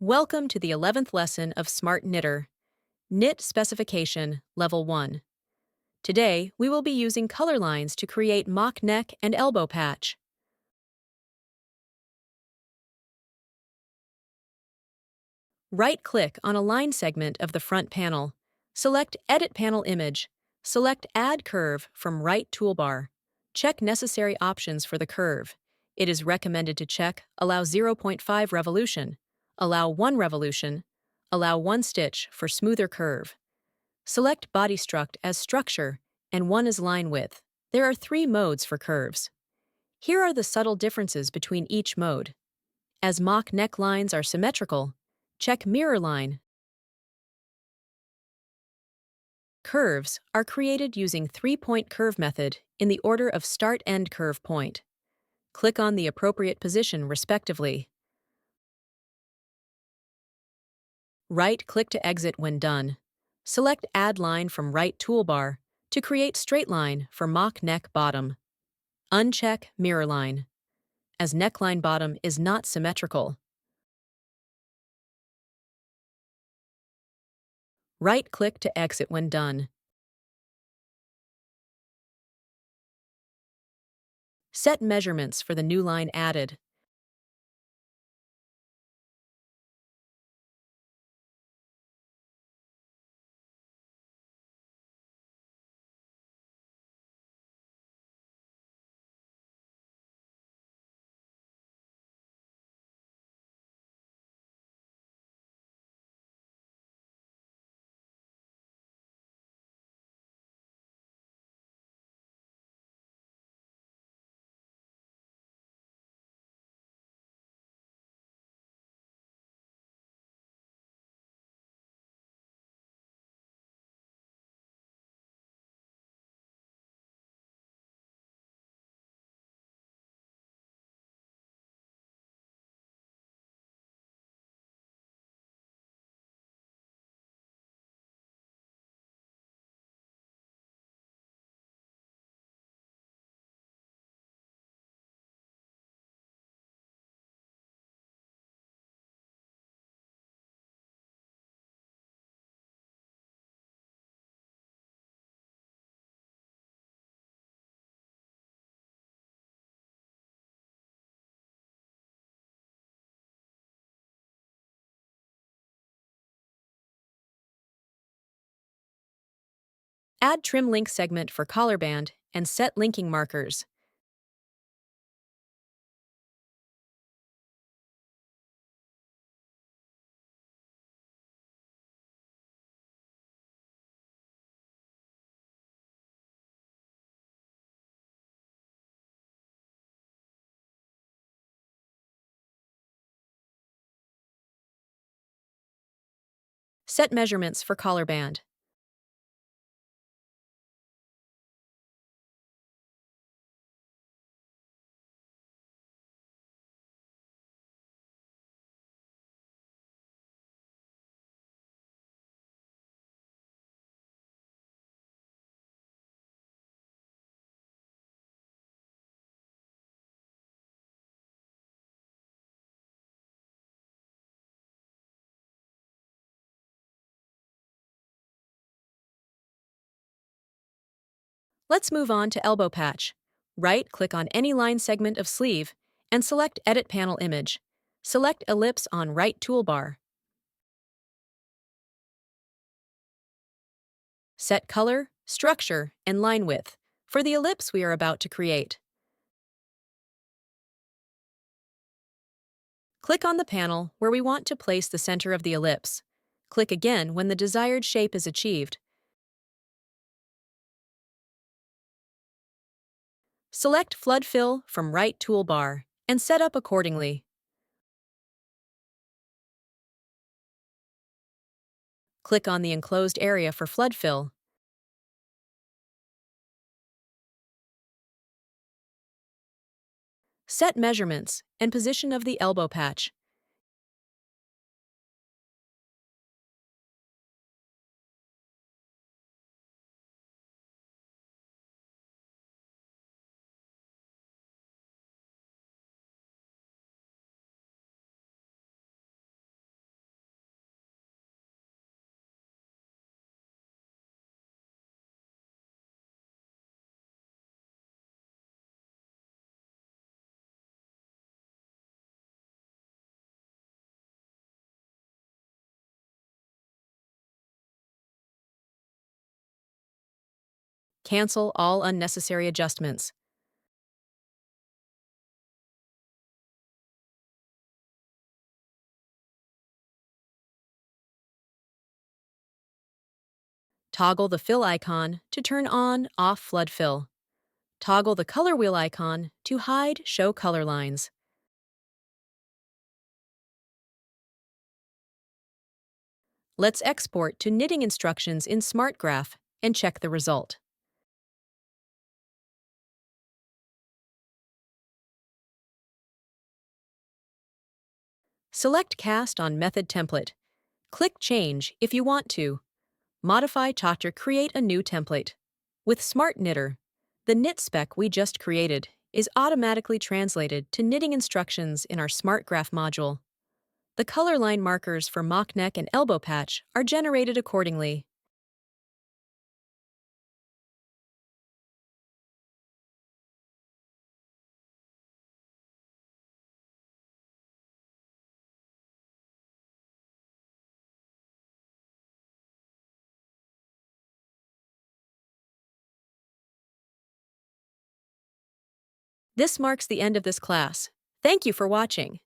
Welcome to the 11th lesson of SmartKnitter, Knit Specification Level 1. Today, we will be using color lines to create mock neck and elbow patch. Right-click on a line segment of the front panel. Select Edit Panel Image. Select Add Curve from right toolbar. Check necessary options for the curve. It is recommended to check Allow 0.5 revolution, Allow 1 revolution, Allow 1 stitch for smoother curve. Select Body Struct as Structure and 1 as Line Width. There are 3 modes for curves. Here are the subtle differences between each mode. As mock neck lines are symmetrical, check Mirror Line. Curves are created using 3-point curve method in the order of start-end curve point. Click on the appropriate position respectively. Right-click to exit when done. Select Add Line from right toolbar to create straight line for mock neck bottom. Uncheck Mirror Line, as neckline bottom is not symmetrical. Right-click to exit when done. Set measurements for the new line added. Add trim link segment for collar band and set linking markers. Set measurements for collar band. Let's move on to elbow patch. Right-click on any line segment of sleeve and select Edit Panel Image. Select Ellipse on right toolbar. Set color, structure, and line width for the ellipse we are about to create. Click on the panel where we want to place the center of the ellipse. Click again when the desired shape is achieved. Select Flood Fill from right toolbar and set up accordingly. Click on the enclosed area for flood fill. Set measurements and position of the elbow patch. Cancel all unnecessary adjustments. Toggle the fill icon to turn on/off flood fill. Toggle the color wheel icon to hide/show color lines. Let's export to knitting instructions in SmartGraph and check the result. Select Cast on Method Template. Click Change if you want to. Modify to create a new template. With SmartKnitter, the knit spec we just created is automatically translated to knitting instructions in our SmartGraph module. The color line markers for mock neck and elbow patch are generated accordingly. This marks the end of this class. Thank you for watching.